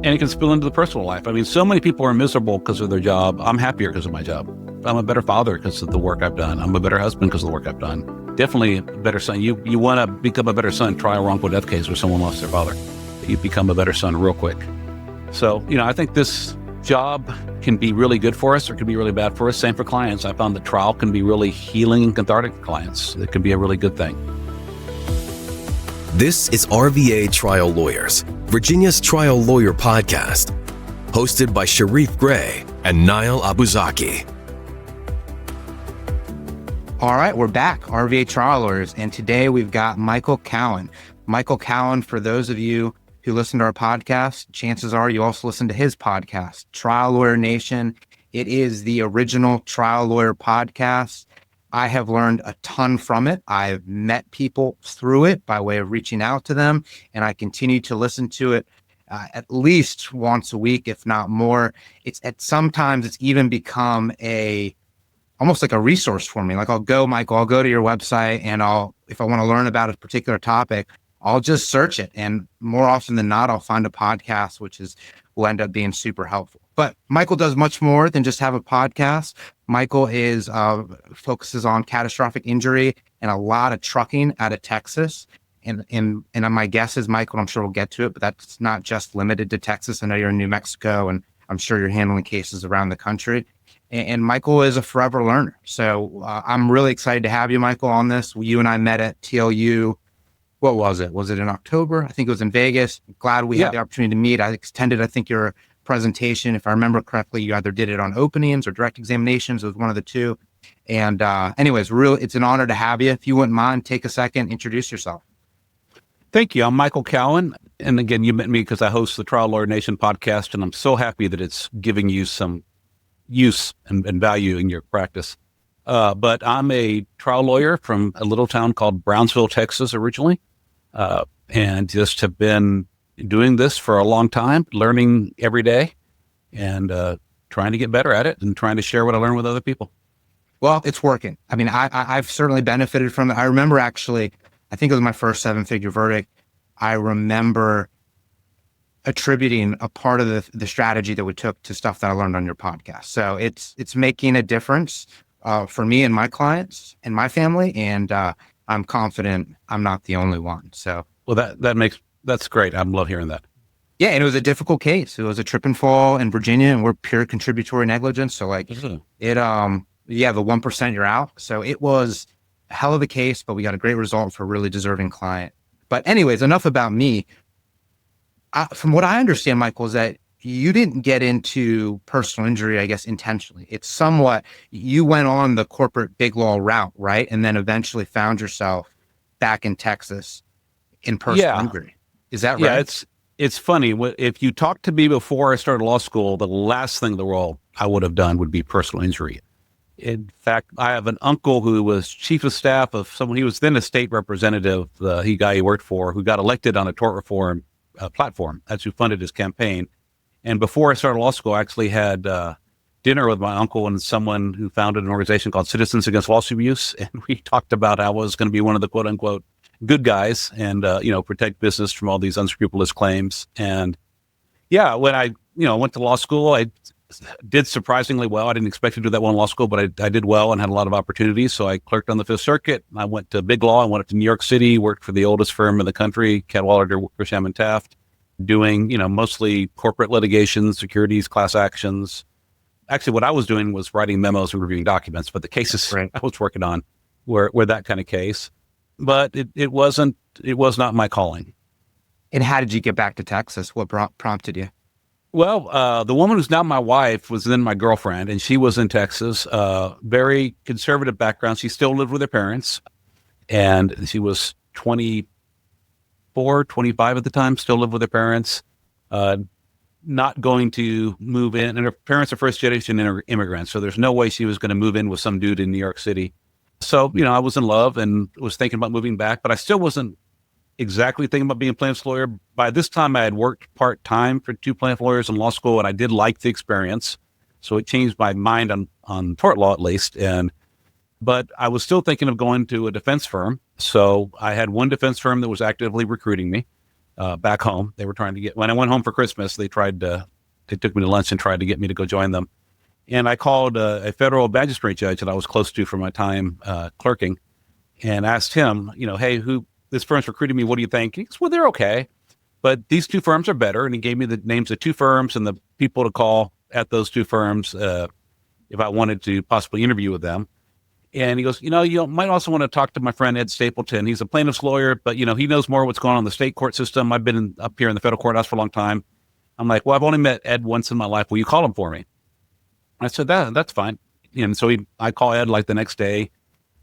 And it can spill into the personal life. I mean, so many people are miserable because of their job. I'm happier because of my job. I'm a better father because of the work I've done. I'm a better husband because of the work I've done. Definitely a better son. You want to become a better son, try a wrongful death case where someone lost their father. You become a better son real quick. So, I think this job can be really good for us or can be really bad for us. Same for clients. I found the trial can be really healing and cathartic for clients. It can be a really good thing. This is RVA Trial Lawyers, Virginia's trial lawyer podcast, hosted by Sharif Gray and Niall Abuzaki. All right, we're back, RVA Trial Lawyers, and today we've got Michael Cowen. Michael Cowen, for those of you who listen to our podcast, chances are you also listen to his podcast, Trial Lawyer Nation. It is the original trial lawyer podcast. I have learned a ton from it. I've met people through it by way of reaching out to them, and I continue to listen to it at least once a week, if not more. Sometimes it's even become almost like a resource for me. Like I'll go to your website and if I want to learn about a particular topic, I'll just search it. And more often than not, I'll find a podcast, which will end up being super helpful. But Michael does much more than just have a podcast. Michael focuses on catastrophic injury and a lot of trucking out of Texas. And my guess is, Michael, I'm sure we'll get to it, but that's not just limited to Texas. I know you're in New Mexico, and I'm sure you're handling cases around the country. And Michael is a forever learner. So I'm really excited to have you, Michael, on this. You and I met at TLU. What was it? Was it in October? I think it was in Vegas. Glad we had the opportunity to meet. I extended, I think, your presentation. If I remember correctly, you either did it on openings or direct examinations. It was one of the two. And anyways, it's an honor to have you. If you wouldn't mind, take a second, introduce yourself. Thank you. I'm Michael Cowen. And again, you met me because I host the Trial Lawyer Nation podcast, and I'm so happy that it's giving you some use and value in your practice. But I'm a trial lawyer from a little town called Brownsville, Texas, originally. And just have been doing this for a long time, learning every day and trying to get better at it and trying to share what I learn with other people. Well, it's working. I mean, I've certainly benefited from it. I remember actually, I think it was my first 7-figure verdict. I remember attributing a part of the strategy that we took to stuff that I learned on your podcast. So it's making a difference for me and my clients and my family. And I'm confident I'm not the only one. So, well, that's great. I love hearing that. Yeah. And it was a difficult case. It was a trip and fall in Virginia, and we're pure contributory negligence. So the 1% you're out. So it was a hell of a case, but we got a great result for a really deserving client. But anyways, enough about me. From what I understand, Michael, is that you didn't get into personal injury, I guess, intentionally. It's somewhat, you went on the corporate big law route, right? And then eventually found yourself back in Texas in personal injury. Is that right? Yeah, it's funny. If you talked to me before I started law school, the last thing in the world I would have done would be personal injury. In fact, I have an uncle who was chief of staff of someone, he was then a state representative, the guy he worked for, who got elected on a tort reform platform. That's who funded his campaign. And before I started law school, I actually had dinner with my uncle and someone who founded an organization called Citizens Against Lawsuit Abuse. And we talked about how I was going to be one of the quote unquote good guys and, protect business from all these unscrupulous claims. And when I, went to law school, I did surprisingly well. I didn't expect to do that well in law school, but I did well and had a lot of opportunities. So I clerked on the Fifth Circuit. I went to big law. I went up to New York City, worked for the oldest firm in the country, Cadwalader, Grisham and Taft, doing, mostly corporate litigation, securities, class actions. Actually, what I was doing was writing memos and reviewing documents, but the cases I was working on were that kind of case. But it was not my calling. And how did you get back to Texas? What prompted you? Well, the woman who's now my wife was then my girlfriend, and she was in Texas, very conservative background. She still lived with her parents, and she was 24, 25 at the time, still lived with her parents, not going to move in. And her parents are first generation immigrants, so there's no way she was going to move in with some dude in New York City. So, I was in love and was thinking about moving back, but I still wasn't exactly thinking about being a plaintiff's lawyer. By this time, I had worked part-time for 2 plaintiff lawyers in law school, and I did like the experience. So it changed my mind on tort law, at least. But I was still thinking of going to a defense firm. So I had one defense firm that was actively recruiting me. back home. They were trying to when I went home for Christmas, they took me to lunch and tried to get me to go join them. And I called a federal magistrate judge that I was close to from my time clerking and asked him, hey, this firm's recruiting me. What do you think? He goes, well, they're okay, but these two firms are better. And he gave me the names of two firms and the people to call at those two firms if I wanted to possibly interview with them. And he goes, you might also want to talk to my friend Ed Stapleton. He's a plaintiff's lawyer, but, he knows more what's going on in the state court system. I've been up here in the federal courthouse for a long time. I'm like, well, I've only met Ed once in my life. Will you call him for me? I said, that's fine. And so I call Ed like the next day.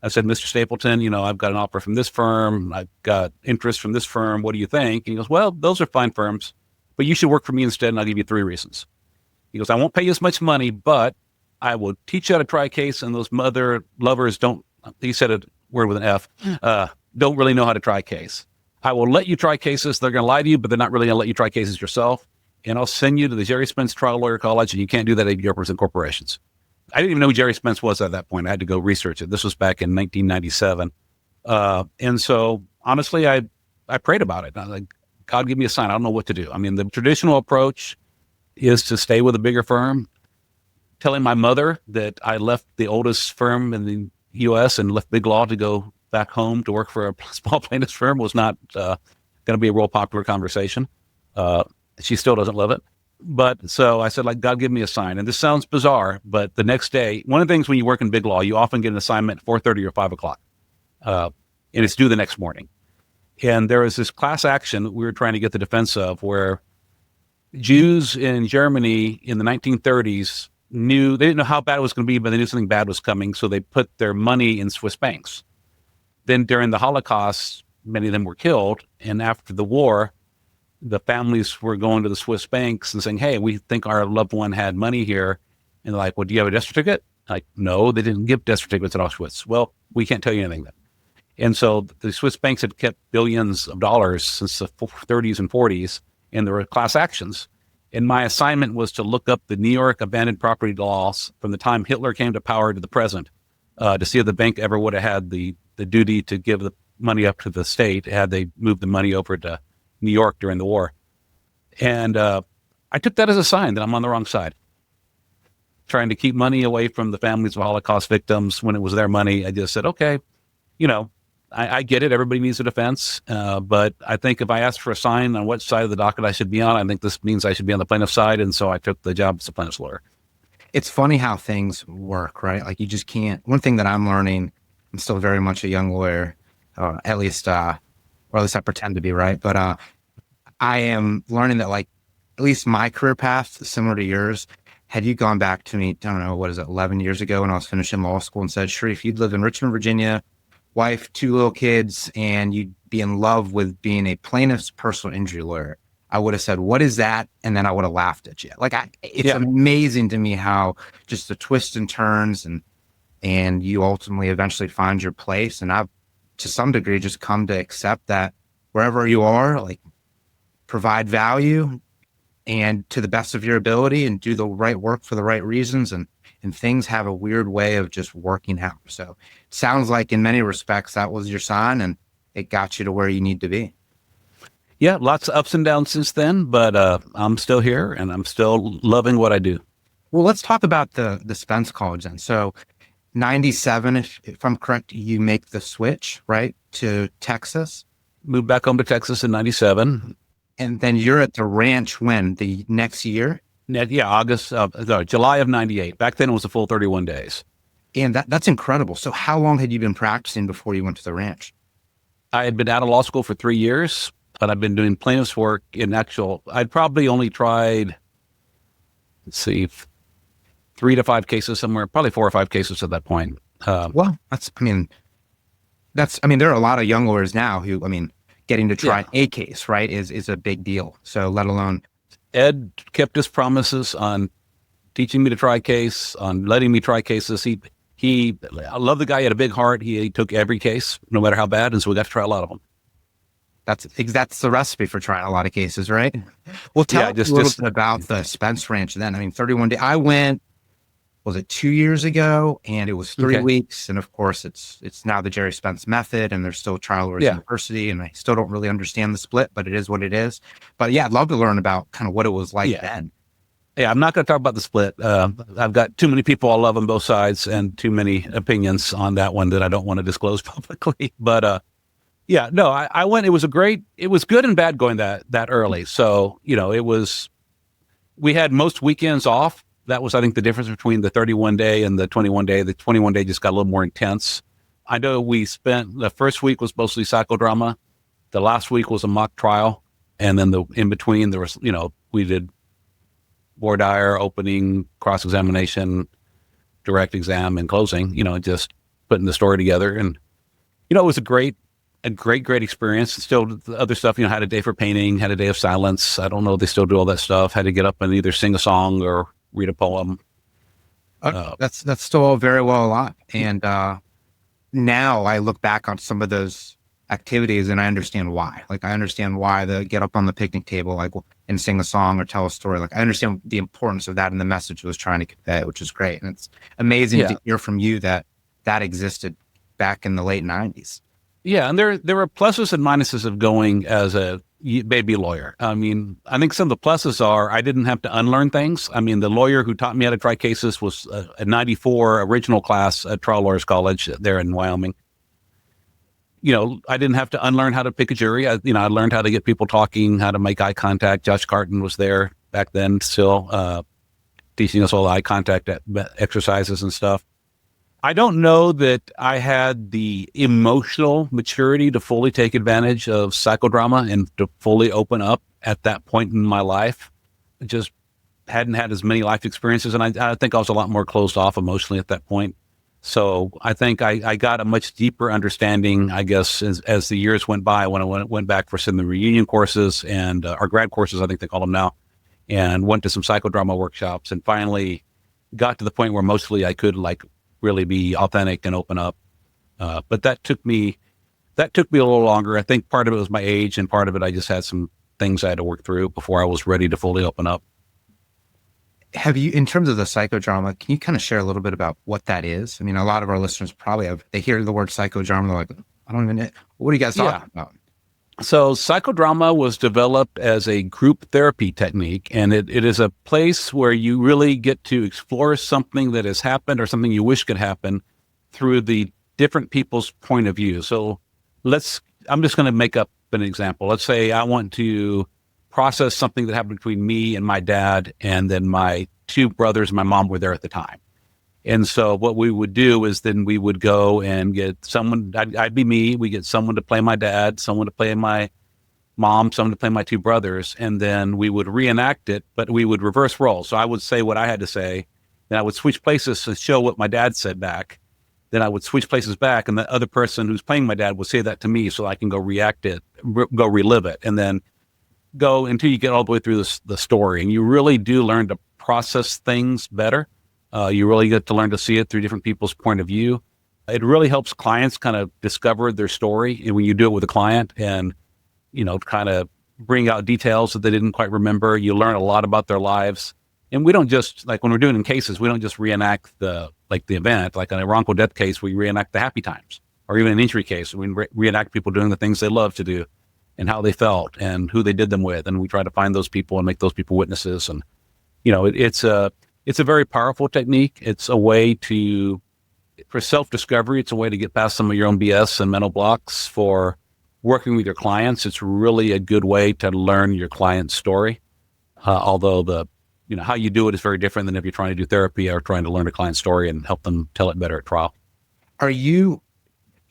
I said, Mr. Stapleton, I've got an offer from this firm. I've got interest from this firm. What do you think? And he goes, well, those are fine firms, but you should work for me instead, and I'll give you 3 reasons. He goes, I won't pay you as much money, but I will teach you how to try a case, and those mother lovers he said a word with an F, don't really know how to try a case. I will let you try cases. They're going to lie to you, but they're not really going to let you try cases yourself. And I'll send you to the Jerry Spence Trial Lawyer College, and you can't do that if you represent corporations. I didn't even know who Jerry Spence was at that point. I had to go research it. This was back in 1997. And so, honestly, I prayed about it. I was like, God, give me a sign. I don't know what to do. I mean, the traditional approach is to stay with a bigger firm. Telling my mother that I left the oldest firm in the U.S. and left big law to go back home to work for a small plaintiff's firm was not going to be a real popular conversation. She still doesn't love it. But so I said, God, give me a sign. And this sounds bizarre, but the next day, one of the things when you work in big law, you often get an assignment at 4:30 or 5 o'clock. And it's due the next morning. And there was this class action we were trying to get the defense of where Jews in Germany in the 1930s they didn't know how bad it was going to be, but they knew something bad was coming. So they put their money in Swiss banks. Then during the Holocaust, many of them were killed. And after the war, the families were going to the Swiss banks and saying, hey, we think our loved one had money here. And they're like, well, do you have a death certificate? Like, no, they didn't give death certificates at Auschwitz. Well, we can't tell you anything then. And so the Swiss banks had kept billions of dollars since the 30s and 40s, and there were class actions. And my assignment was to look up the New York abandoned property laws from the time Hitler came to power to the present, to see if the bank ever would have had the duty to give the money up to the state had they moved the money over to New York during the war. And I took that as a sign that I'm on the wrong side, trying to keep money away from the families of Holocaust victims when it was their money. I just said, okay, I get it. Everybody needs a defense. But I think if I asked for a sign on what side of the docket I should be on, I think this means I should be on the plaintiff's side. And so I took the job as a plaintiff's lawyer. It's funny how things work, right? Like you just can't. One thing that I'm learning, I'm still very much a young lawyer, at least I pretend to be, right? But I am learning that, like, at least my career path is similar to yours. Had you gone back to me, I don't know, 11 years ago when I was finishing law school and said, Sharif, you'd live in Richmond, Virginia, wife, 2 little kids, and you'd be in love with being a plaintiff's personal injury lawyer, I would have said, what is that? And then I would have laughed at you. Like, it's amazing to me how just the twists and turns and you ultimately eventually find your place. And I've, to some degree, just come to accept that wherever you are, like, provide value and to the best of your ability and do the right work for the right reasons. And things have a weird way of just working out. So it sounds like in many respects, that was your sign and it got you to where you need to be. Yeah, lots of ups and downs since then, but I'm still here and I'm still loving what I do. Well, let's talk about the Spence College then. So 97, if I'm correct, you make the switch, right, to Texas? Moved back home to Texas in 97. And then you're at the ranch when? The next year? Yeah, July of 98. Back then it was a full 31 days. And that's incredible. So how long had you been practicing before you went to the ranch? I had been out of law school for 3 years, but I've been doing plaintiff's work I'd probably only tried, 3 to 5 cases somewhere, probably 4 or 5 cases at that point. Well, there are a lot of young lawyers now who, getting to try a case, right, is a big deal. So let alone. Ed kept his promises on teaching me to try a case, on letting me try cases. I love the guy. He had a big heart. He took every case, no matter how bad. And so we got to try a lot of them. That's the recipe for trying a lot of cases, right? Well, tell us a little bit about the Spence Ranch then. 31 days. I went was it 2 years ago? And it was 3 weeks. Okay. And of course, it's now the Jerry Spence method, and there's still Trial Lawyers Yeah. University, and I still don't really understand the split, but it is what it is. But yeah, I'd love to learn about kind of what it was like Yeah. then. Yeah. I'm not going to talk about the split. I've got too many people I love on both sides and too many opinions on that one that I don't want to disclose publicly. But yeah, no, I went. It was good and bad going that early. So, we had most weekends off. That was, I think, the difference between the 31 day and the 21 day. The 21 day just got a little more intense. I know we spent, the first week was mostly psychodrama. The last week was a mock trial. And then in between there was, we did voir dire, opening, cross-examination, direct exam, and closing, just putting the story together. And, it was a great experience. Still the other stuff, had a day for painting, had a day of silence. I don't know if they still do all that stuff. Had to get up and either sing a song or read a poem. That's still all very well alive. And now I look back on some of those activities and I understand why. Like, I understand why the get up on the picnic table, like, and sing a song or tell a story. Like, I understand the importance of that and the message it was trying to convey, which is great. And it's amazing to hear from you that existed back in the late 90s. Yeah, and there were pluses and minuses of going as a baby lawyer. I mean, I think some of the pluses are I didn't have to unlearn things. I mean, the lawyer who taught me how to try cases was a 94 original class at Trial Lawyers College there in Wyoming. I didn't have to unlearn how to pick a jury. I learned how to get people talking, how to make eye contact. Josh Carton was there back then still teaching us all the eye contact exercises and stuff. I don't know that I had the emotional maturity to fully take advantage of psychodrama and to fully open up at that point in my life. I just hadn't had as many life experiences, and I think I was a lot more closed off emotionally at that point. So I think I got a much deeper understanding, I guess, as the years went by, when I went back for some of the reunion courses and our grad courses, I think they call them now, and went to some psychodrama workshops, and finally got to the point where mostly I could really be authentic and open up. But that took me a little longer. I think part of it was my age, and part of it I just had some things I had to work through before I was ready to fully open up. Have you, in terms of the psychodrama, can you kind of share a little bit about what that is? I mean, a lot of our listeners probably they hear the word psychodrama, they're like, I don't even know. What are you guys talking about? So psychodrama was developed as a group therapy technique, and it is a place where you really get to explore something that has happened or something you wish could happen through the different people's point of view. So I'm just going to make up an example. Let's say I want to process something that happened between me and my dad, and then my two brothers and my mom were there at the time. And so what we would do is then we would go and get someone, I'd be me, we get someone to play my dad, someone to play my mom, someone to play my two brothers, and then we would reenact it, but we would reverse roles. So I would say what I had to say, then I would switch places to show what my dad said back. Then I would switch places back, and the other person who's playing my dad would say that to me so I can go go relive it, and then go until you get all the way through the story. And you really do learn to process things better. You really get to learn to see it through different people's point of view. It really helps clients kind of discover their story. And when you do it with a client and, kind of bring out details that they didn't quite remember, you learn a lot about their lives. And we don't just, like when we're doing in cases, we don't just reenact the event. Like in a wrongful death case, we reenact the happy times. Or even an injury case, we reenact people doing the things they love to do and how they felt and who they did them with. And we try to find those people and make those people witnesses. And, it's a very powerful technique. It's a way for self-discovery. It's a way to get past some of your own BS and mental blocks. For working with your clients, it's really a good way to learn your client's story. Although how you do it is very different than if you're trying to do therapy or trying to learn a client's story and help them tell it better at trial. Are you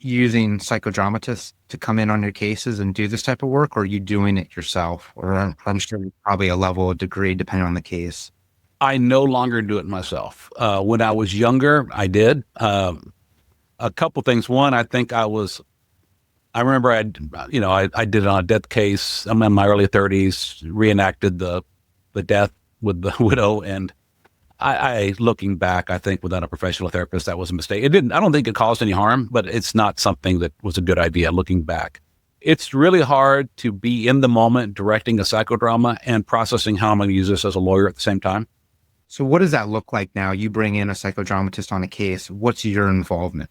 using psychodramatists to come in on your cases and do this type of work, or are you doing it yourself? Or I'm sure probably a level of degree depending on the case. I no longer do it myself. When I was younger, I did. A couple things. One, I think I remember I did it on a death case. I'm in my early 30s, reenacted the death with the widow. And I looking back, I think without a professional therapist, that was a mistake. I don't think it caused any harm, but it's not something that was a good idea looking back. It's really hard to be in the moment directing a psychodrama and processing how I'm going to use this as a lawyer at the same time. So what does that look like now? You bring in a psychodramatist on a case. What's your involvement?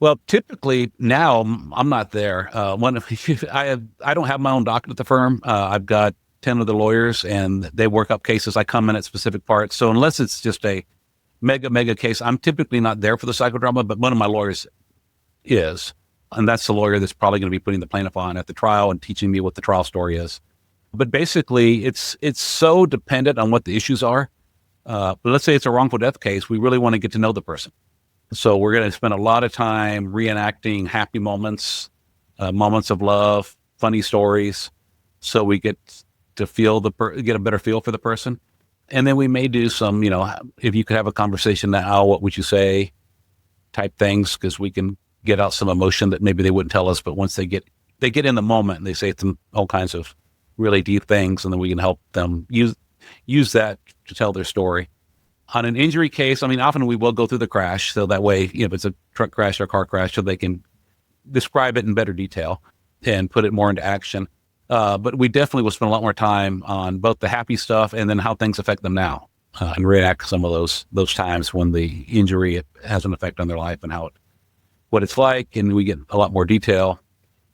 Well, typically now I'm not there. I don't have my own docket at the firm. I've got 10 other lawyers, and they work up cases. I come in at specific parts. So unless it's just a mega case, I'm typically not there for the psychodrama, but one of my lawyers is. And that's the lawyer that's probably going to be putting the plaintiff on at the trial and teaching me what the trial story is. But basically, it's so dependent on what the issues are. But let's say it's a wrongful death case. We really want to get to know the person. So we're going to spend a lot of time reenacting happy moments, moments of love, funny stories, so we get to get a better feel for the person. And then we may do some, if you could have a conversation now, what would you say type things, because we can get out some emotion that maybe they wouldn't tell us, but once they get in the moment and they say some all kinds of really deep things, and then we can help them use that to tell their story. On an injury case, often we will go through the crash, so that way, if it's a truck crash or car crash, so they can describe it in better detail and put it more into action. But we definitely will spend a lot more time on both the happy stuff and then how things affect them now, and reenact some of those times when the injury has an effect on their life and what it's like, and we get a lot more detail.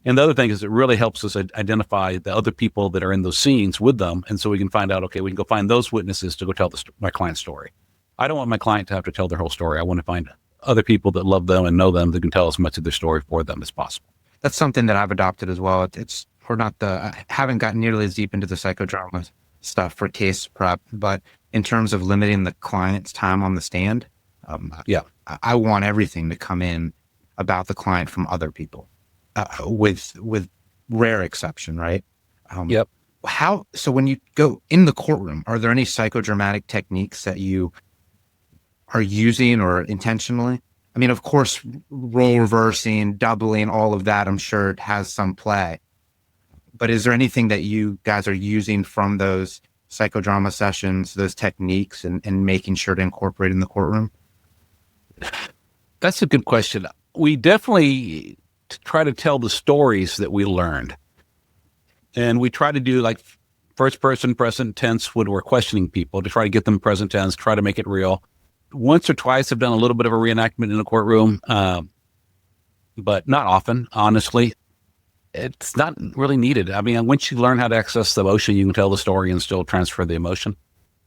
And the other thing is it really helps us identify the other people that are in those scenes with them, and so we can find out, okay, we can go find those witnesses to go tell my client's story. I don't want my client to have to tell their whole story. I want to find other people that love them and know them that can tell as much of their story for them as possible. That's something that I've adopted as well. I haven't gotten nearly as deep into the psychodrama stuff for case prep, but in terms of limiting the client's time on the stand, I want everything to come in about the client from other people, with rare exception, right? Yep. So when you go in the courtroom, are there any psychodramatic techniques that you are using or intentionally? Of course, role reversing, doubling, all of that, I'm sure it has some play. But is there anything that you guys are using from those psychodrama sessions, those techniques, and making sure to incorporate in the courtroom? That's a good question. We definitely try to tell the stories that we learned. And we try to do like first person, present tense when we're questioning people to try to get them present tense, try to make it real. Once or twice I've done a little bit of a reenactment in a courtroom, but not often, honestly. It's not really needed. Once you learn how to access the emotion, you can tell the story and still transfer the emotion.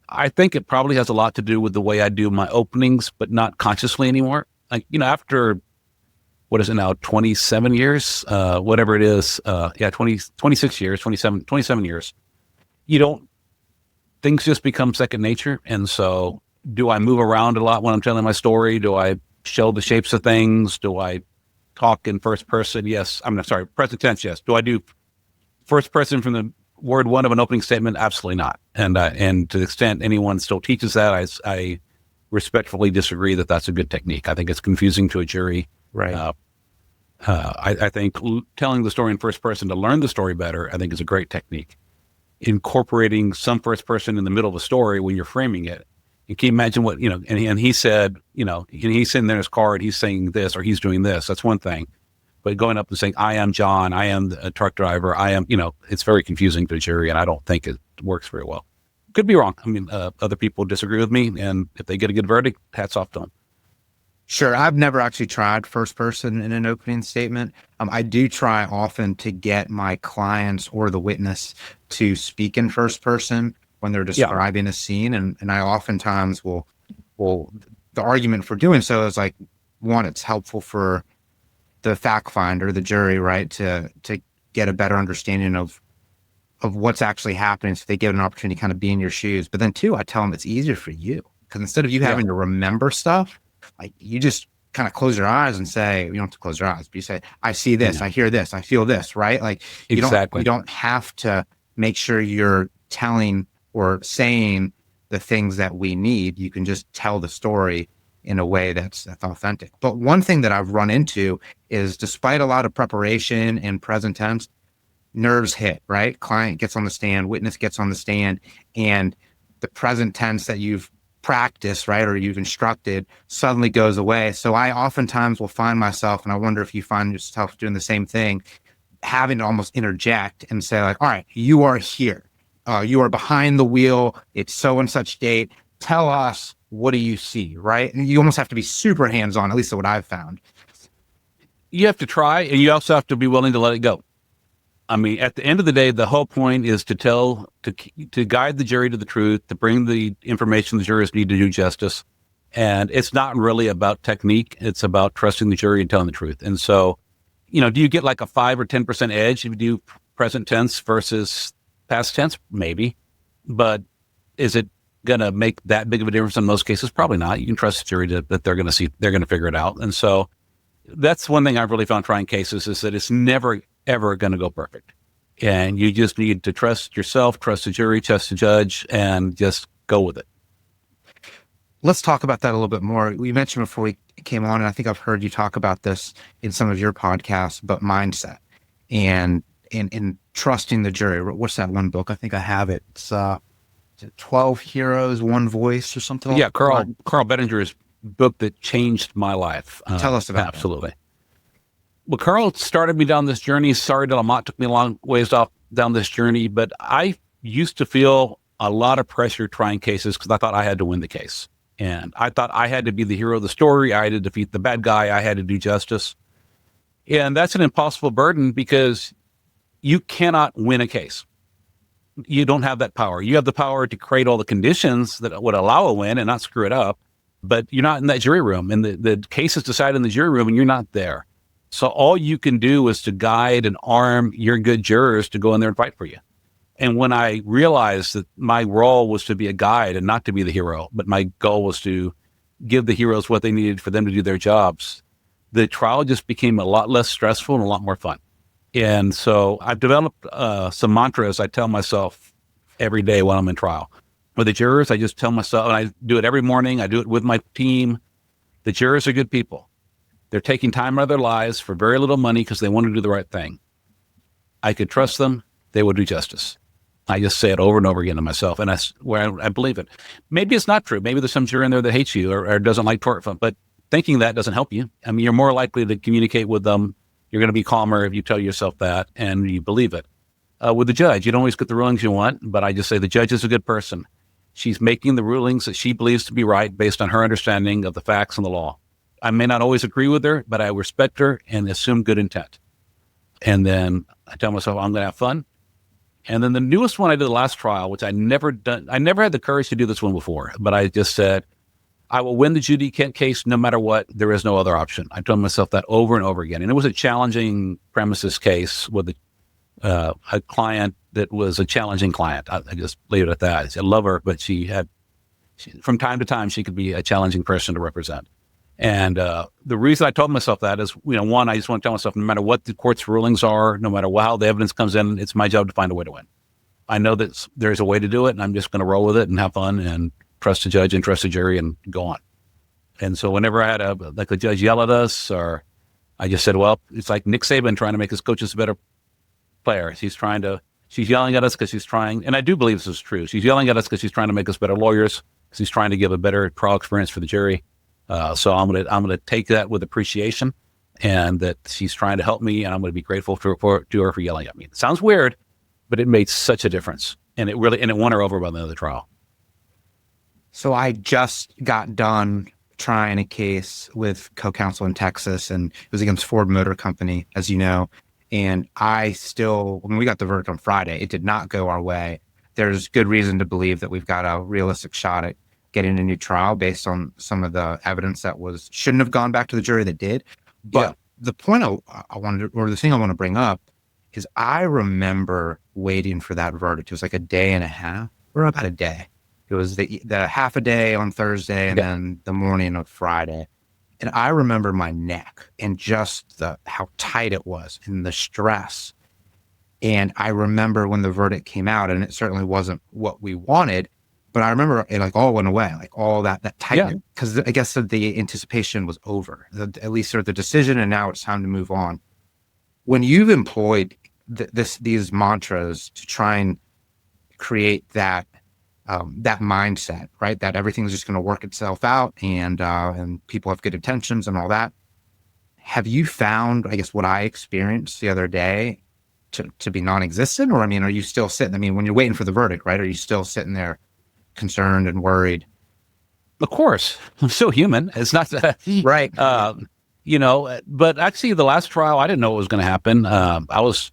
I think it probably has a lot to do with the way I do my openings, but not consciously anymore. After, what is it now, 27 years, whatever it is, 26 years, 27 years, things just become second nature. And so do I move around a lot when I'm telling my story? Do I show the shapes of things? Do I talk in first person? Yes. Present tense, yes. Do I do first person from the word one of an opening statement? Absolutely not. And to the extent anyone still teaches that, I respectfully disagree that that's a good technique. I think it's confusing to a jury. Right. I think telling the story in first person to learn the story better, I think is a great technique. Incorporating some first person in the middle of a story when you're framing it. You can imagine what, and he said, and he's sitting there in his car and he's saying this or he's doing this. That's one thing. But going up and saying, I am John, I am a truck driver, I am, it's very confusing to a jury, and I don't think it works very well. Could be wrong. Other people disagree with me, and if they get a good verdict, hats off to them. Sure. I've never actually tried first person in an opening statement. I do try often to get my clients or the witness to speak in first person when they're describing a scene. And I oftentimes will, the argument for doing so is like, one, it's helpful for the fact finder, the jury, right, to get a better understanding of what's actually happening, so they get an opportunity to kind of be in your shoes. But then two, I tell them it's easier for you, because instead of you having to remember stuff, like you just kind of close your eyes and say, you don't have to close your eyes, but you say, I see this, I hear this, I feel this, right? Like you don't have to make sure you're telling or saying the things that we need. You can just tell the story in a way that's authentic. But one thing that I've run into is, despite a lot of preparation and present tense, nerves hit, right? Client gets on the stand, witness gets on the stand, and the present tense that you've practiced, right, or you've instructed suddenly goes away. So I oftentimes will find myself, and I wonder if you find yourself doing the same thing, having to almost interject and say like, all right, you are here. You are behind the wheel. It's so and such date. tell us, what do you see, right? And you almost have to be super hands-on, at least what I've found. You have to try, and you also have to be willing to let it go. I mean, at the end of the day, the whole point is to guide the jury to the truth, to bring the information the jurors need to do justice. And it's not really about technique. It's about trusting the jury and telling the truth. And so, do you get like a 5 or 10% edge if you do present tense versus past tense? Maybe. But is it going to make that big of a difference in most cases? Probably not. You can trust the jury that they're going to figure it out. And so that's one thing I've really found trying cases is that it's never, ever going to go perfect. And you just need to trust yourself, trust the jury, trust the judge, and just go with it. Let's talk about that a little bit more. We mentioned before we came on, and I think I've heard you talk about this in some of your podcasts, but mindset and trusting the jury. What's that one book? I think I have it. It's 12 Heroes, One Voice or something like that. Yeah, Carl Bettinger's book that changed my life. Tell us about it. Absolutely. Well, Carl started me down this journey. Sorry that Lamont took me a long ways off down this journey, but I used to feel a lot of pressure trying cases because I thought I had to win the case. And I thought I had to be the hero of the story. I had to defeat the bad guy. I had to do justice. And that's an impossible burden because you cannot win a case. You don't have that power. You have the power to create all the conditions that would allow a win and not screw it up, but you're not in that jury room. And the case is decided in the jury room and you're not there. So all you can do is to guide and arm your good jurors to go in there and fight for you. And when I realized that my role was to be a guide and not to be the hero, but my goal was to give the heroes what they needed for them to do their jobs, the trial just became a lot less stressful and a lot more fun. And so I've developed some mantras I tell myself every day while I'm in trial. For the jurors, I just tell myself, and I do it every morning, I do it with my team, the jurors are good people. They're taking time out of their lives for very little money because they want to do the right thing. I could trust them. They will do justice. I just say it over and over again to myself, and that's where I believe it. Maybe it's not true. Maybe there's some juror in there that hates you or doesn't like tort fund, but thinking that doesn't help you. I mean, you're more likely to communicate with them. You're going to be calmer if you tell yourself that and you believe it. With the judge, you don't always get the rulings you want, but I just say the judge is a good person. She's making the rulings that she believes to be right based on her understanding of the facts and the law. I may not always agree with her, but I respect her and assume good intent. And then I tell myself I'm going to have fun. And then the newest one I did the last trial, which I never had the courage to do this one before, but I just said, I will win the Judy Kent case no matter what. There is no other option. I told myself that over and over again. And it was a challenging premises case with a client that was a challenging client. I just leave it at that. I love her, but from time to time, she could be a challenging person to represent. And the reason I told myself that is, one, I just want to tell myself, no matter what the court's rulings are, no matter how the evidence comes in, it's my job to find a way to win. I know that there's a way to do it, and I'm just going to roll with it and have fun and trust the judge and trust the jury and go on. And so whenever I had a judge yell at us, or I just said, well, it's like Nick Saban trying to make his coaches a better player. She's yelling at us because she's trying, and I do believe this is true. She's yelling at us because she's trying to make us better lawyers. She's trying to give a better trial experience for the jury. So I'm gonna take that with appreciation, and that she's trying to help me, and I'm going to be grateful to her for yelling at me. It sounds weird, but it made such a difference, and it won her over by the end of the trial. So I just got done trying a case with co-counsel in Texas, and it was against Ford Motor Company, as you know. And when we got the verdict on Friday, it did not go our way. There's good reason to believe that we've got a realistic shot at getting a new trial based on some of the evidence that shouldn't have gone back to the jury that did. But the point the thing I want to bring up is I remember waiting for that verdict. It was like a day and a half, or about a day. It was the half a day on Thursday and then the morning of Friday. And I remember my neck and just how tight it was and the stress. And I remember when the verdict came out, and it certainly wasn't what we wanted, but I remember it all went away, all that tightness, because I guess the anticipation was over, at least sort of the decision, and now it's time to move on. When you've employed these mantras to try and create that mindset, right, that everything's just going to work itself out, and people have good intentions and all that, have you found, I guess, what I experienced the other day to be non-existent? Or, are you still sitting, when you're waiting for the verdict, right, are you still sitting there concerned and worried? Of course, I'm still human. It's not that, Right. but actually the last trial, I didn't know what was going to happen. I was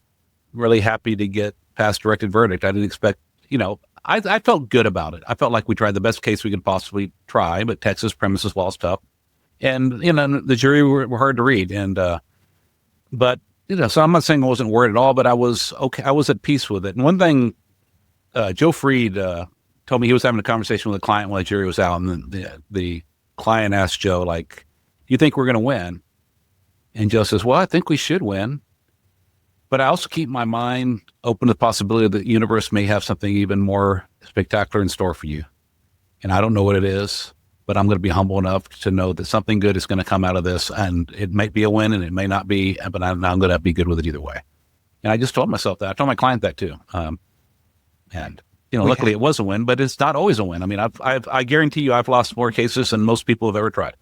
really happy to get past directed verdict. I didn't expect, I felt good about it. I felt like we tried the best case we could possibly try, but Texas premises law is tough. And, the jury were hard to read. And, but, so I'm not saying I wasn't worried at all, but I was okay. I was at peace with it. And one thing, Joe Freed told me he was having a conversation with a client while the jury was out. And the client asked Joe, like, do you think we're going to win? And Joe says, well, I think we should win. But I also keep my mind open to the possibility that the universe may have something even more spectacular in store for you. And I don't know what it is, but I'm going to be humble enough to know that something good is going to come out of this. And it might be a win and it may not be, but I'm going to be good with it either way. And I just told myself that. I told my client that too. Luckily it was a win, but it's not always a win. I mean, I guarantee you I've lost more cases than most people have ever tried.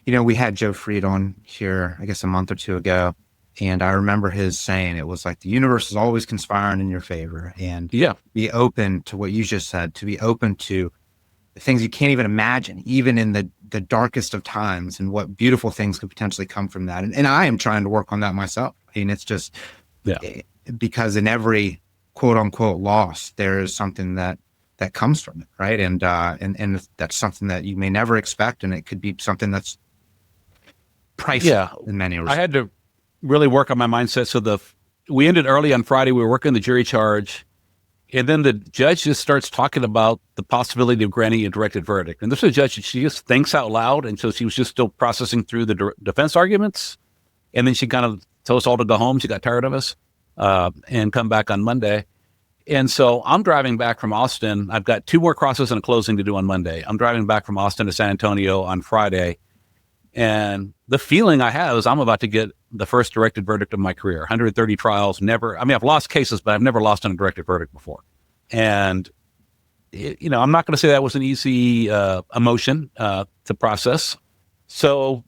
We had Joe Freed on here, I guess a month or two ago. And I remember his saying, it was like the universe is always conspiring in your favor. And be open to what you just said, to be open to the things you can't even imagine, even in the darkest of times, and what beautiful things could potentially come from that. And I am trying to work on that myself. I mean, it's just because in every quote unquote loss, there is something that comes from it, right? And that's something that you may never expect, and it could be something that's priceless in many respects. I had to really work on my mindset. So we ended early on Friday. We were working the jury charge, and then the judge just starts talking about the possibility of granting a directed verdict. And this is a judge, she just thinks out loud, and so she was just still processing through the defense arguments, and then she kind of told us all to go home. She got tired of us and come back on Monday. And so I'm driving back from Austin. I've got 2 more crosses and a closing to do on Monday. I'm driving back from Austin to San Antonio on Friday. And the feeling I have is I'm about to get the first directed verdict of my career. 130 trials, I've lost cases, but I've never lost on a directed verdict before. And, I'm not going to say that was an easy emotion to process. So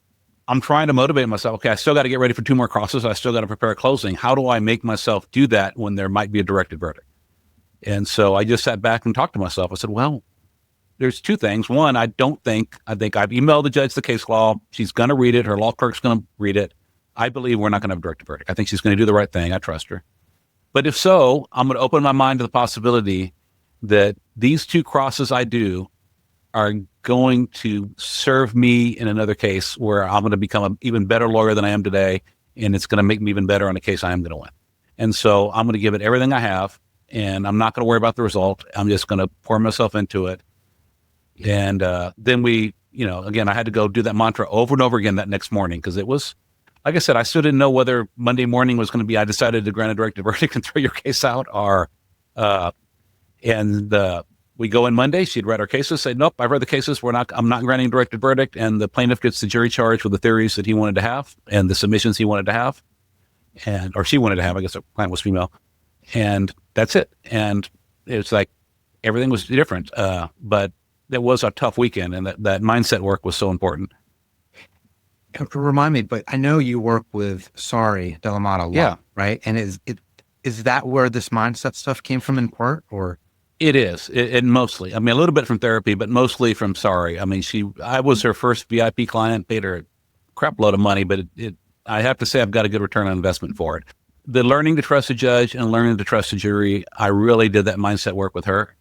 I'm trying to motivate myself. Okay, I still got to get ready for 2 more crosses. I still got to prepare a closing. How do I make myself do that when there might be a directed verdict? And so I just sat back and talked to myself. I said, well, there's 2 things. One, I think I've emailed the judge the case law. She's going to read it. Her law clerk's going to read it. I believe we're not going to have a directed verdict. I think she's going to do the right thing. I trust her. But if so, I'm going to open my mind to the possibility that these 2 crosses I do are going to serve me in another case where I'm going to become an even better lawyer than I am today. And it's going to make me even better on a case I am going to win. And so I'm going to give it everything I have, and I'm not going to worry about the result. I'm just going to pour myself into it. And then we, again, I had to go do that mantra over and over again that next morning, because it was, like I said, I still didn't know whether Monday morning was going to be, I decided to grant a directed verdict and throw your case out, or, we go in Monday, she'd read our cases, say, nope, I've read the cases, I'm not granting a directed verdict. And the plaintiff gets the jury charge with the theories that he wanted to have and the submissions he wanted to have, or she wanted to have, I guess the client was female. And that's it. And it's like, everything was different. But it was a tough weekend, and that mindset work was so important. Remind me, but I know you work with Sari Delamata a lot, right? And is that where this mindset stuff came from in court, or? It is. It mostly, a little bit from therapy, but mostly from Sari. I was her first VIP client, paid her a crap load of money, but I have to say I've got a good return on investment for it. The learning to trust a judge and learning to trust a jury, I really did that mindset work with her.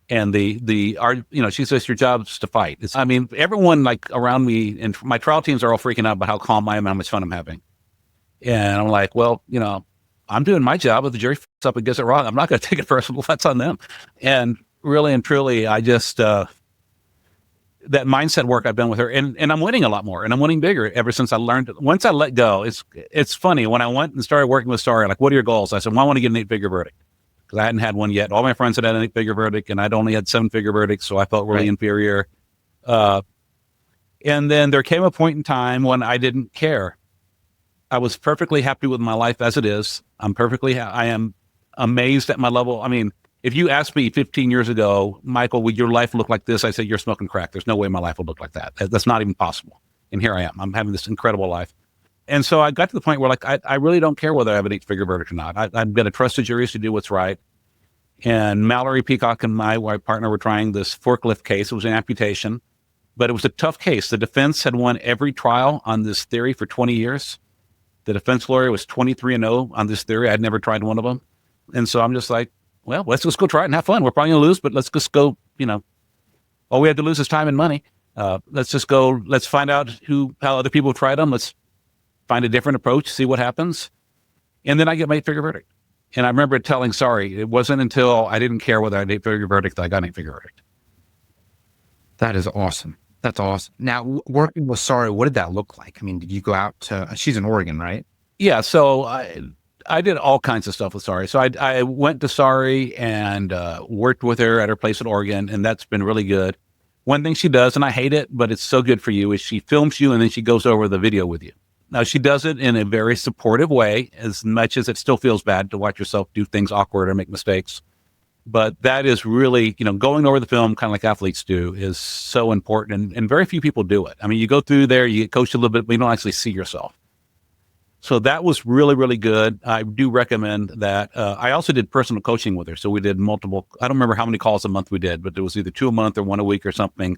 And she says your job's to fight. Everyone like around me and my trial teams are all freaking out about how calm I am and how much fun I'm having. And I'm like, well, I'm doing my job. If the jury fucks up and gets it wrong, I'm not going to take it personal. That's on them. And really and truly, I just, that mindset work I've done with her, and I'm winning a lot more, and I'm winning bigger ever since I learned. Once I let go, it's funny. When I went and started working with Sari, like, what are your goals? I said, well, I want to get an 8-figure verdict, because I hadn't had one yet. All my friends had an 8-figure verdict, and I'd only had 7-figure verdicts, so I felt really inferior. And then there came a point in time when I didn't care. I was perfectly happy with my life as it is. I am amazed at my level. If you asked me 15 years ago, Michael, would your life look like this? I said, you're smoking crack. There's no way my life would look like that. That's not even possible. And here I am. I'm having this incredible life. And so I got to the point where, like, I really don't care whether I have an 8-figure verdict or not. I'm going to trust the juries to do what's right. And Mallory Peacock and my partner were trying this forklift case. It was an amputation, but it was a tough case. The defense had won every trial on this theory for 20 years. The defense lawyer was 23-0 on this theory. I'd never tried one of them. And so I'm just like, well, let's just go try it and have fun. We're probably going to lose, but let's just go, all we have to lose is time and money. Let's just go, let's find out how other people tried them. Let's find a different approach, see what happens. And then I get my 8-figure verdict. And I remember telling Sorry, it wasn't until I didn't care whether I had an 8-figure verdict that I got an 8-figure verdict. That is awesome. That's awesome. Now, working with Sorry, what did that look like? I mean, did you go out to, she's in Oregon, right? Yeah. So I did all kinds of stuff with Sorry. So I went to Sorry and worked with her at her place in Oregon, and that's been really good. One thing she does, and I hate it, but it's so good for you, is she films you and then she goes over the video with you. Now, she does it in a very supportive way, as much as it still feels bad to watch yourself do things awkward or make mistakes. But that is really, going over the film, kind of like athletes do, is so important. And very few people do it. I mean, you go through there, you get coached a little bit, but you don't actually see yourself. So that was really, really good. I do recommend that. I also did personal coaching with her. So we did multiple, I don't remember how many calls a month we did, but it was either 2 a month or 1 a week or something.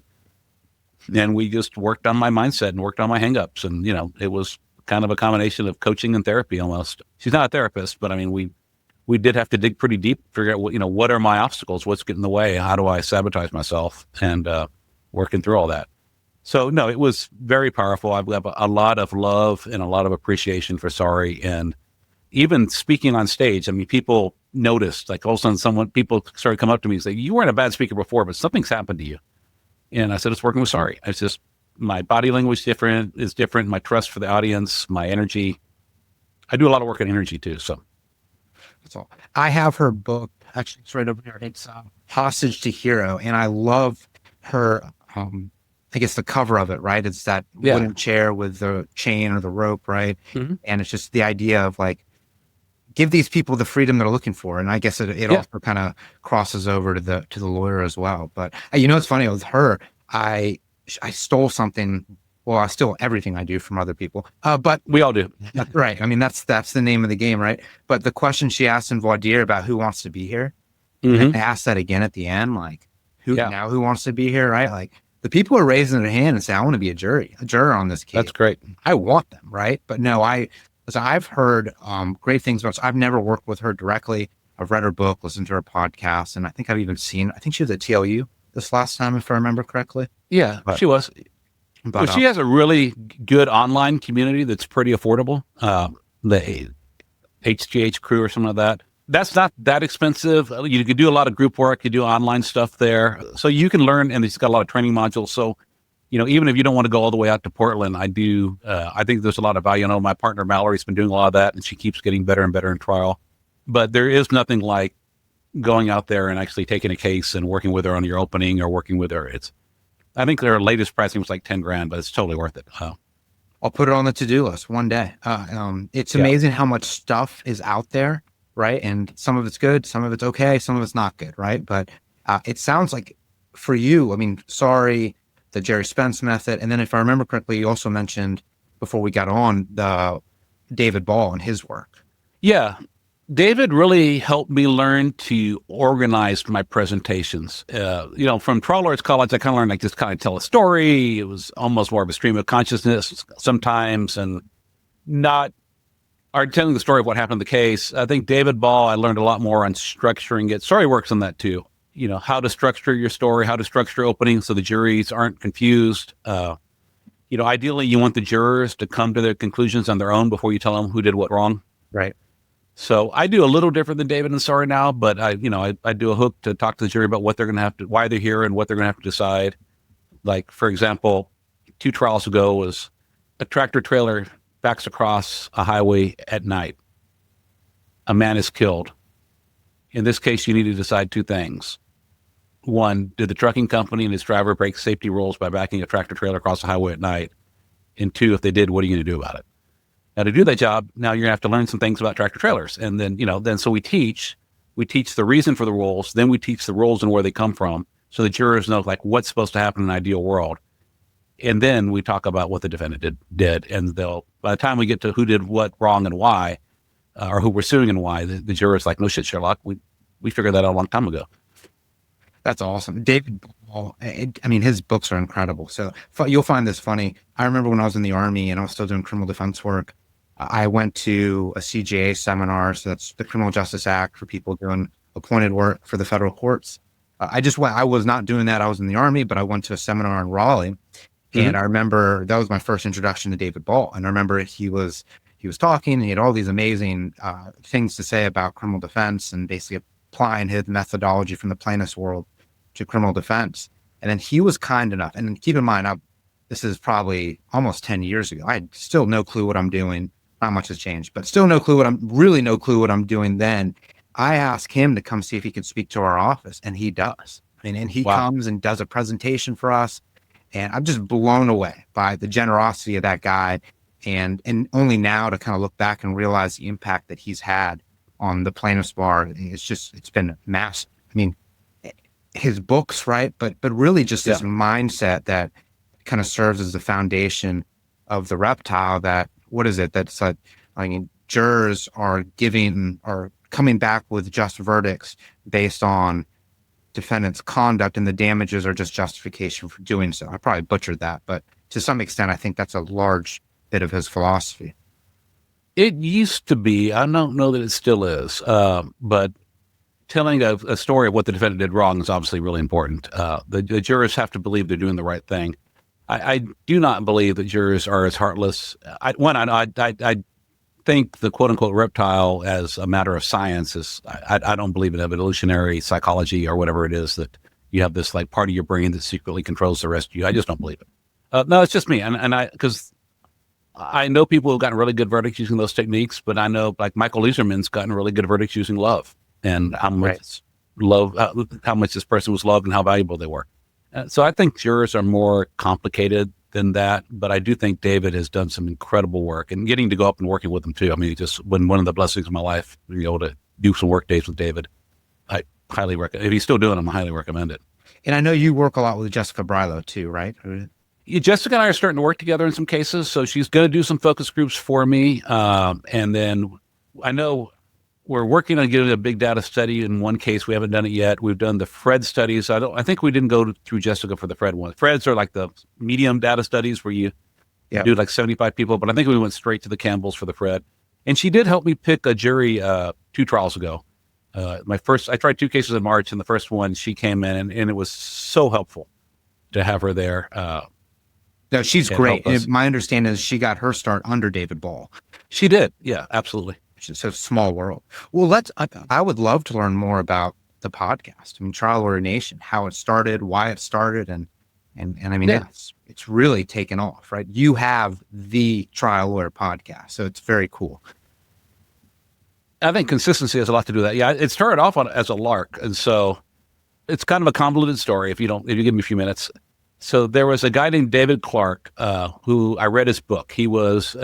And we just worked on my mindset and worked on my hangups. And, it was kind of a combination of coaching and therapy almost. She's not a therapist, but I mean, we did have to dig pretty deep, figure out what are my obstacles? What's getting in the way? How do I sabotage myself? And working through all that. So no, it was very powerful. I've got a lot of love and a lot of appreciation for Sorry. And even speaking on stage, I mean, people noticed, like all of a sudden people started coming up to me and say, you weren't a bad speaker before, but something's happened to you. And I said, it's working with Sorry. It's just my body language is different. My trust for the audience, my energy. I do a lot of work on energy too. So that's all. I have her book. Actually, it's right over here. It's Hostage to Hero. And I love her, I guess the cover of it, right? It's that wooden chair with the chain or the rope, right? Mm-hmm. And it's just the idea of like, give these people the freedom they're looking for. And I guess it also kind of crosses over to the lawyer as well. But it's funny with her, I stole something. Well, I steal everything I do from other people. But we all do. Right. I mean, that's the name of the game, right? But the question she asked in voir dire about who wants to be here, and I asked that again at the end, like who wants to be here, right? Like the people are raising their hand and say, I want to be a juror on this case. That's great. I want them, right? But no, I've heard great things about her. I've never worked with her directly. I've read her book, listened to her podcast, and I think I've even I think she was at TLU this last time, if I remember correctly. Yeah, she was. But she has a really good online community that's pretty affordable. The HGH crew or something like that. That's not that expensive. You can do a lot of group work. You do online stuff there. So you can learn, and it's got a lot of training modules. So, even if you don't want to go all the way out to Portland, I think there's a lot of value. I know my partner Mallory's been doing a lot of that, and she keeps getting better and better in trial. But there is nothing like going out there and actually taking a case and working with her on your opening or working with her. I think their latest pricing was like $10,000, but it's totally worth it. I'll put it on the to-do list one day. It's amazing how much stuff is out there, right? And some of it's good, some of it's okay, some of it's not good, right? But it sounds like for you, I mean, Sorry, the Jerry Spence method, and then if I remember correctly, you also mentioned before we got on the David Ball and his work. Yeah. David really helped me learn to organize my presentations. From Trial Lawyers College, I kind of learned just kind of tell a story. It was almost more of a stream of consciousness sometimes, and not telling the story of what happened in the case. I think David Ball, I learned a lot more on structuring it. Sorry works on that too. How to structure your story, how to structure openings so the juries aren't confused. Ideally, you want the jurors to come to their conclusions on their own before you tell them who did what wrong. Right. So I do a little different than David and Sorry now, but I do a hook to talk to the jury about what they're going to have to, why they're here and what they're going to have to decide. Like, for example, 2 trials ago was a tractor trailer backs across a highway at night. A man is killed. In this case, you need to decide 2 things. 1, did the trucking company and its driver break safety rules by backing a tractor trailer across the highway at night? And 2, if they did, what are you going to do about it? Now, to do that job, now you're going to have to learn some things about tractor trailers. And then, so we teach the reason for the rules. Then we teach the rules and where they come from. So the jurors know like what's supposed to happen in an ideal world. And then we talk about what the defendant did. And by the time we get to who did what wrong and why, or who we're suing and why, the jurors like, no shit, Sherlock, we figured that out a long time ago. That's awesome. David Ball, I mean, his books are incredible. So you'll find this funny. I remember when I was in the Army and I was still doing criminal defense work, I went to a CJA seminar. So that's the Criminal Justice Act for people doing appointed work for the federal courts. I was not doing that. I was in the Army, but I went to a seminar in Raleigh. And I remember that was my first introduction to David Ball. And I remember he was talking and he had all these amazing things to say about criminal defense and basically applying his methodology from the plaintiff's world to criminal defense. And then he was kind enough, and keep in mind, this is probably almost 10 years ago. I had still no clue what I'm doing. Not much has changed, but still no clue what I'm doing then. I asked him to come see if he could speak to our office, and he does. I mean, and he comes and does a presentation for us. And I'm just blown away by the generosity of that guy. And only now to kind of look back and realize the impact that he's had on the plaintiff's bar. It's been massive. I mean, his books, right? But really just this mindset that kind of serves as the foundation of the reptile that, what is it? That's like, I mean, jurors are coming back with just verdicts based on defendant's conduct, and the damages are just justification for doing so. I probably butchered that, but to some extent, I think that's a large bit of his philosophy. It used to be. I don't know that it still is, but telling a story of what the defendant did wrong is obviously really important. The jurors have to believe they're doing the right thing. I do not believe that jurors are as heartless. I think the quote unquote reptile as a matter of science is, I don't believe in evolutionary psychology or whatever it is that you have this like part of your brain that secretly controls the rest of you. I just don't believe it. No, it's just me. Because I know people who've gotten really good verdicts using those techniques, but I know like Michael Iserman's gotten really good verdicts using love and how much how much this person was loved and how valuable they were. So I think jurors are more complicated than that, but I do think David has done some incredible work, and getting to go up and working with him too. I mean, just when one of the blessings of my life, to be able to do some work days with David, I highly recommend. If he's still doing them, I highly recommend it. And I know you work a lot with Jessica Brylo too, right? Yeah, Jessica and I are starting to work together in some cases, so she's going to do some focus groups for me, and then I know we're working on getting a big data study. In one case, we haven't done it yet. We've done the Fred studies. I think we didn't go through Jessica for the Fred one. Freds are like the medium data studies where you do like 75 people, but I think we went straight to the Campbells for the Fred. And she did help me pick a jury 2 trials ago. I tried 2 cases in March, and the first one she came in, and it was so helpful to have her there. No, she's great. My understanding is she got her start under David Ball. She did. Yeah, absolutely. It's a small world. Well, I would love to learn more about the podcast. I mean, Trial Lawyer Nation, how it started, why it started, and I mean, it's really taken off, right? You have the Trial Lawyer podcast, so it's very cool. I think consistency has a lot to do with that. Yeah, it started off as a lark, and so it's kind of a convoluted story. If you give me a few minutes. So there was a guy named David Clark who I read his book. He was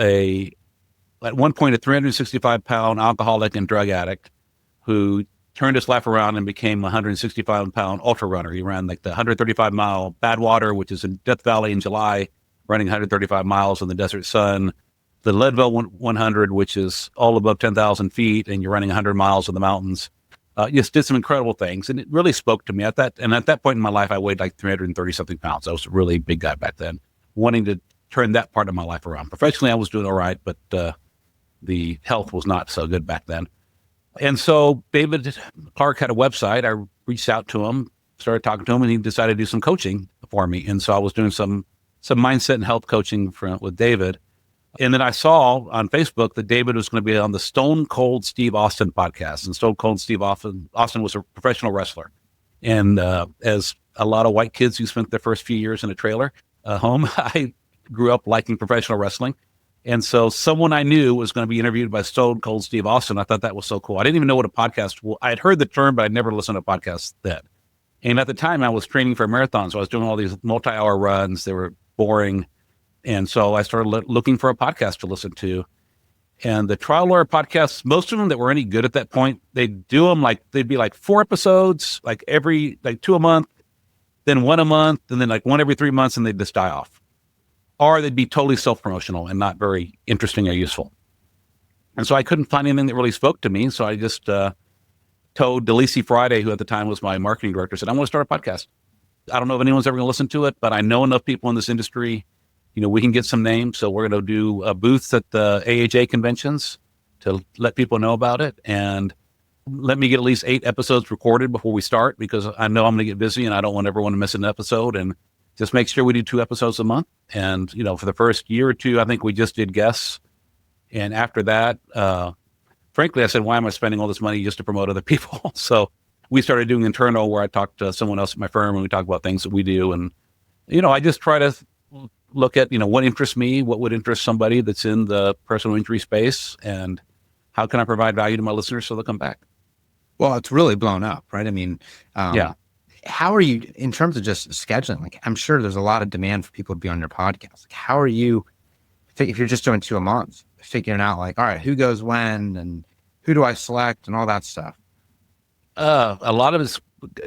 at one point a 365-pound alcoholic and drug addict who turned his life around and became a 165-pound ultra runner. He ran like the 135-mile Badwater, which is in Death Valley in July, running 135 miles in the desert sun. The Leadville 100, which is all above 10,000 feet, and you're running 100 miles in the mountains. Just did some incredible things, and it really spoke to me. At that point in my life, I weighed like 330-something pounds. I was a really big guy back then, wanting to turn that part of my life around. Professionally, I was doing all right, but the health was not so good back then. And so David Clark had a website. I reached out to him, started talking to him, and he decided to do some coaching for me. And so I was doing some mindset and health coaching with David. And then I saw on Facebook that David was going to be on the Stone Cold Steve Austin podcast. And Stone Cold Steve Austin was a professional wrestler. And as a lot of white kids who spent their first few years in a trailer home, I grew up liking professional wrestling. And so someone I knew was going to be interviewed by Stone Cold Steve Austin. I thought that was so cool. I didn't even know what a podcast was. I had heard the term, but I'd never listened to a podcast then. And at the time, I was training for a marathon. So I was doing all these multi-hour runs. They were boring. And so I started looking for a podcast to listen to. And the Trial Lawyer podcasts, most of them that were any good at that point, they'd do them they'd be like 4 episodes, like 2 a month, then 1 a month, and then like 1 every 3 months, and they'd just die off. Or they'd be totally self-promotional and not very interesting or useful. And so I couldn't find anything that really spoke to me. So I just told DeLisi Friday, who at the time was my marketing director, said, I want to start a podcast. I don't know if anyone's ever going to listen to it, but I know enough people in this industry. We can get some names. So we're going to do booths at the AHA conventions to let people know about it. And let me get at least 8 episodes recorded before we start, because I know I'm going to get busy and I don't want everyone to miss an episode. And just make sure we do 2 episodes a month. And, for the first year or two, I think we just did guests. And after that, frankly, I said, why am I spending all this money just to promote other people? So we started doing internal, where I talked to someone else at my firm and we talk about things that we do. And, I just try to look at, what interests me, what would interest somebody that's in the personal injury space, and how can I provide value to my listeners so they'll come back? Well, it's really blown up, right? I mean, yeah. How are you in terms of just scheduling? Like, I'm sure there's a lot of demand for people to be on your podcast. Like, how are you, if you're just doing 2 a month, figuring out like, all right, who goes when and who do I select and all that stuff? A lot of it's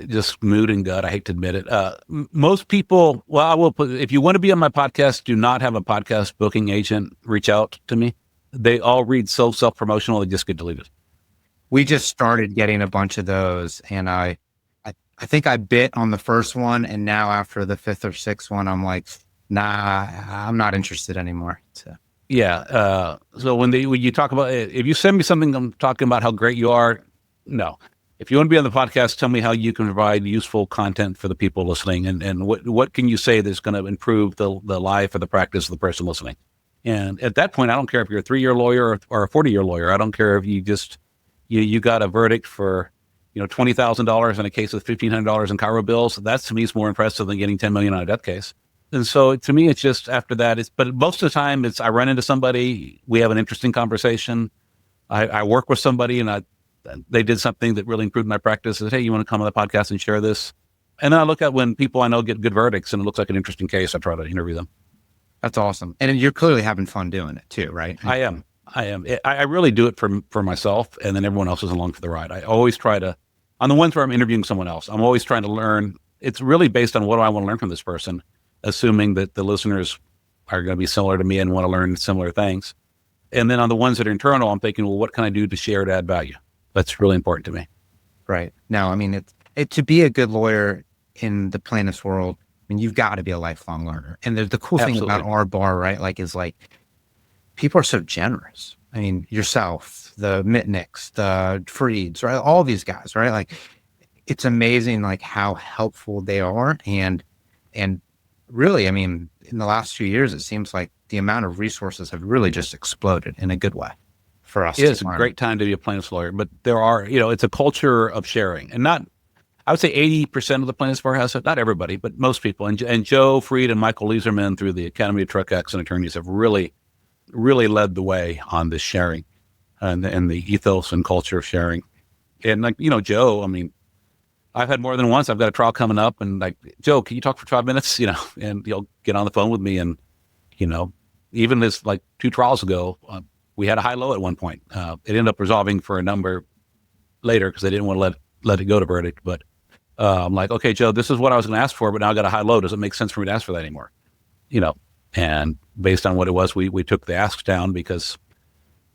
just mood and gut. I hate to admit it. Most people, well, I will put, if you want to be on my podcast, do not have a podcast booking agent reach out to me. They all read so self-promotional, they just get deleted. We just started getting a bunch of those, and I think I bit on the first one, and now after the 5th or 6th one, I'm like, nah, I'm not interested anymore. So. Yeah. So when you talk about it, if you send me something, I'm talking about how great you are. No. If you want to be on the podcast, tell me how you can provide useful content for the people listening, and what can you say that's going to improve the life or the practice of the person listening. And at that point, I don't care if you're a 3-year lawyer or a 40-year lawyer. I don't care if you just you got a verdict for $20,000 in a case with $1,500 in Cairo bills. That to me is more impressive than getting $10 million on a death case. And so to me, it's just after that. But most of the time, I run into somebody, we have an interesting conversation. I work with somebody, and they did something that really improved my practice. I said, hey, you want to come on the podcast and share this? And then I look at when people I know get good verdicts and it looks like an interesting case, I try to interview them. That's awesome. And you're clearly having fun doing it too, right? I am. I really do it for myself, and then everyone else is along for the ride. I always try to, on the ones where I'm interviewing someone else, I'm always trying to learn. It's really based on what do I want to learn from this person, assuming that the listeners are going to be similar to me and want to learn similar things. And then on the ones that are internal, I'm thinking, well, what can I do to share to add value? That's really important to me. Right. No, I mean, to be a good lawyer in the plaintiff's world, I mean, you've got to be a lifelong learner. And the cool thing about our bar, right, is people are so generous. I mean, yourself, the Mitnicks, the Freeds, right? All these guys, right? It's amazing, how helpful they are. And really, I mean, in the last few years, it seems like the amount of resources have really just exploded in a good way for us. It's a great time to be a plaintiff's lawyer, but there are, it's a culture of sharing, and not, I would say 80% of the plaintiffs bar has it, not everybody, but most people. And Joe Freed and Michael Leeserman through the Academy of Truck Accident Attorneys have really led the way on this sharing and the ethos and culture of sharing. And Joe, I mean, I've had more than once. I've got a trial coming up, and Joe, can you talk for 5 minutes? And you'll get on the phone with me. And, even this 2 trials ago, we had a high-low at one point. It ended up resolving for a number later because they didn't want to let it go to verdict. But I'm like, okay, Joe, this is what I was going to ask for, but now I got a high-low. Does it make sense for me to ask for that anymore? And based on what it was, we took the asks down because,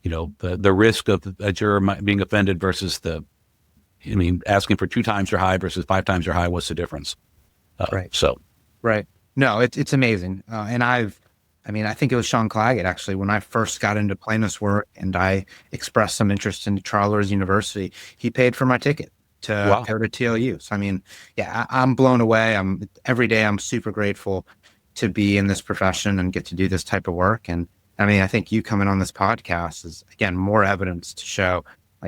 the risk of a juror being offended versus asking for 2 times your high versus 5 times your high, what's the difference? Right. So. Right. No, it's amazing. And I think it was Sean Claggett, actually, when I first got into plaintiff's work and I expressed some interest in Trial Lawyers University, he paid for my ticket to go to TLU. So, I'm blown away. Every day I'm super grateful to be in this profession and get to do this type of work. And I think you coming on this podcast is, again, more evidence to show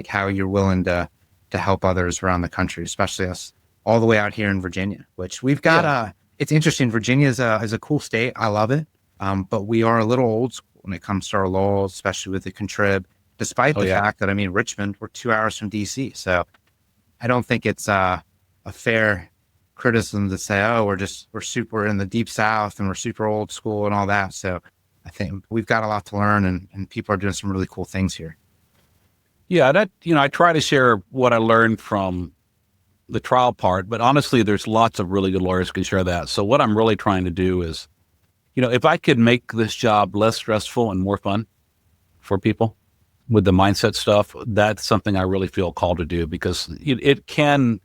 how you're willing to help others around the country, especially us all the way out here in Virginia, which we've got. It's interesting. Virginia is a cool state. I love it. But we are a little old school when it comes to our laws, especially with the contrib, despite the fact that, Richmond, we're 2 hours from DC. So I don't think it's a fair criticism to say, oh, we're super in the deep South and we're super old school and all that. So I think we've got a lot to learn, and people are doing some really cool things here. Yeah, I try to share what I learned from the trial part, but honestly, there's lots of really good lawyers who can share that. So what I'm really trying to do is, if I could make this job less stressful and more fun for people, with the mindset stuff, that's something I really feel called to do, because it can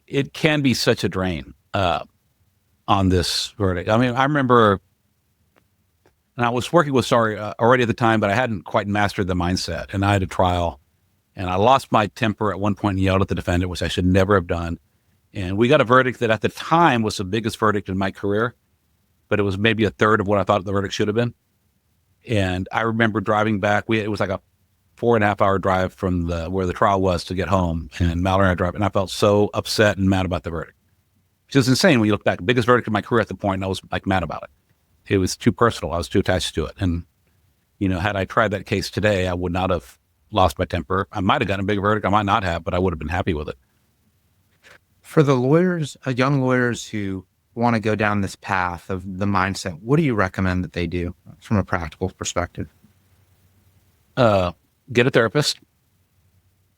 be such a drain on this verdict. I mean, I remember, and I was working with already at the time, but I hadn't quite mastered the mindset. And I had a trial, and I lost my temper at one point and yelled at the defendant, which I should never have done. And we got a verdict that at the time was the biggest verdict in my career, but it was maybe a third of what I thought the verdict should have been. And I remember driving back. It was like a 4.5 hour drive from where the trial was to get home. And Mallory and I drove, and I felt so upset and mad about the verdict, which is insane when you look back. Biggest verdict in my career at the point, and I was like mad about it. It was too personal. I was too attached to it. And, had I tried that case today, I would not have lost my temper. I might have gotten a big verdict. I might not have, but I would have been happy with it. For the lawyers, young lawyers who want to go down this path of the mindset, what do you recommend that they do from a practical perspective? Get a therapist.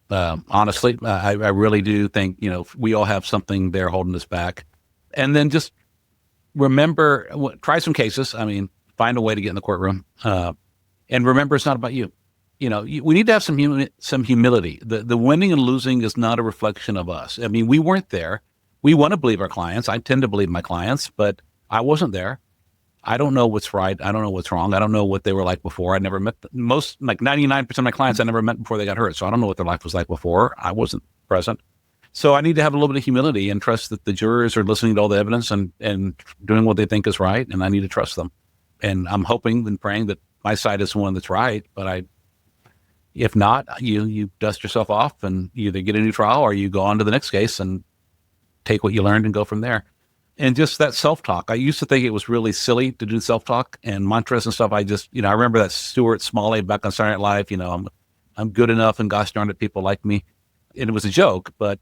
Honestly, I really do think, we all have something there holding us back. And then just remember, try some cases. I mean, find a way to get in the courtroom. And remember, it's not about you. We need to have some humility. The winning and losing is not a reflection of us. I mean, we weren't there. We want to believe our clients. I tend to believe my clients, but I wasn't there. I don't know what's right. I don't know what's wrong. I don't know what they were like before. I never met most, like 99% of my clients I never met before they got hurt. So I don't know what their life was like before. I wasn't present. So I need to have a little bit of humility and trust that the jurors are listening to all the evidence and doing what they think is right. And I need to trust them. And I'm hoping and praying that my side is the one that's right. But if not, you dust yourself off and you either get a new trial or you go on to the next case and take what you learned and go from there. And just that self-talk. I used to think it was really silly to do self-talk and mantras and stuff. I just, I remember that Stuart Smalley back on Saturday Night Live, I'm good enough and gosh darn it, people like me. And it was a joke, but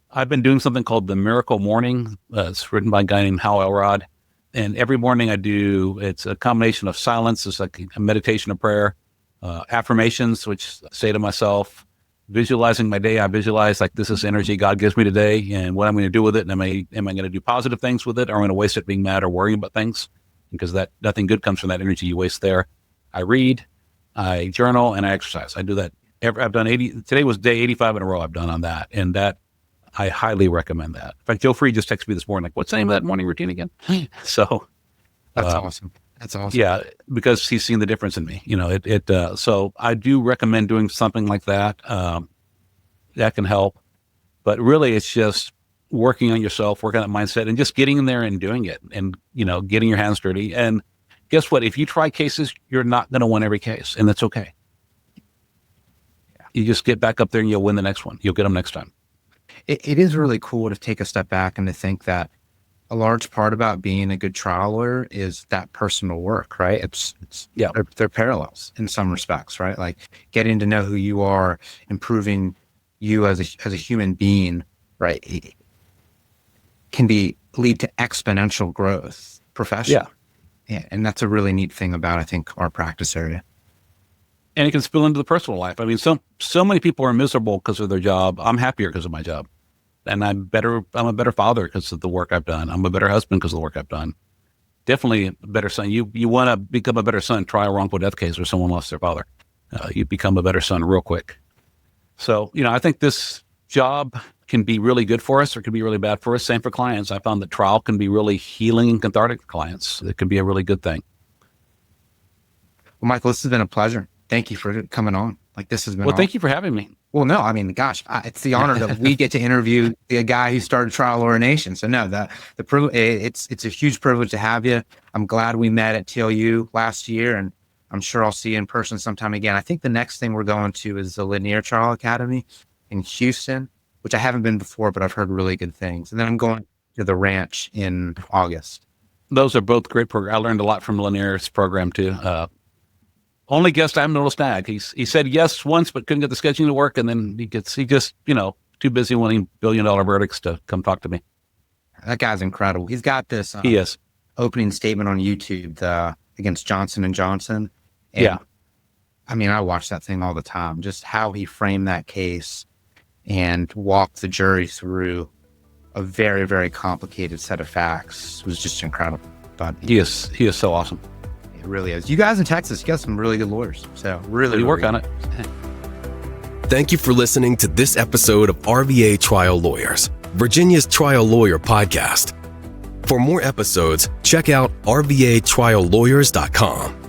I've been doing something called the Miracle Morning. It's written by a guy named Hal Elrod. And every morning it's a combination of silence. It's like a meditation, a prayer, affirmations, which I say to myself, visualizing my day. I visualize like this is energy God gives me today and what I'm going to do with it. And am I going to do positive things with it, or am I going to waste it being mad or worrying about things? Because nothing good comes from that energy you waste there. I read, I journal, and I exercise. I do that. I've done 80. Today was day 85 in a row I've done on that. And that, I highly recommend that. In fact, Joe Free just texted me this morning, like, what's the name of that morning routine again? So That's awesome. That's awesome. Yeah, because he's seen the difference in me. So I do recommend doing something like that. That can help. But really, it's just working on yourself, working on that mindset, and just getting in there and doing it, and getting your hands dirty. And guess what? If you try cases, you're not going to win every case, and that's okay. Yeah. You just get back up there, and you'll win the next one. You'll get them next time. It is really cool to take a step back and to think that a large part about being a good trial lawyer is that personal work, right? They're parallels in some respects, right? Like getting to know who you are, improving you as a human being, right? It can lead to exponential growth professionally. Yeah. And that's a really neat thing about, I think, our practice area. And it can spill into the personal life. I mean, so many people are miserable because of their job. I'm happier because of my job. And I'm a better father because of the work I've done. I'm a better husband because of the work I've done. Definitely a better son. You want to become a better son, try a wrongful death case where someone lost their father. You become a better son real quick. So, I think this job can be really good for us or can be really bad for us. Same for clients. I found that trial can be really healing and cathartic for clients. It can be a really good thing. Well, Michael, this has been a pleasure. Thank you for coming on. Like, this has been Thank you for having me. Well, no, I mean, gosh, it's the honor that we get to interview the guy who started Trial Lawyer Nation. So no, it's a huge privilege to have you. I'm glad we met at TLU last year, and I'm sure I'll see you in person sometime again. I think the next thing we're going to is the Lanier Trial Academy in Houston, which I haven't been before, but I've heard really good things. And then I'm going to the ranch in August. Those are both great programs. I learned a lot from Lanier's program too. Only guest I haven't noticed snag. He said yes once, but couldn't get the scheduling to work. And then he just, too busy winning $1 billion verdicts to come talk to me. That guy's incredible. He's got this he is. Opening statement on YouTube against Johnson & Johnson. And, yeah. I mean, I watch that thing all the time. Just how he framed that case and walked the jury through a very, very complicated set of facts was just incredible. But he is so awesome. really is. You guys in Texas, you got some really good lawyers. So really We work on it. Thank you for listening to this episode of RVA Trial Lawyers, Virginia's trial lawyer podcast. For more episodes, check out rvatriallawyers.com.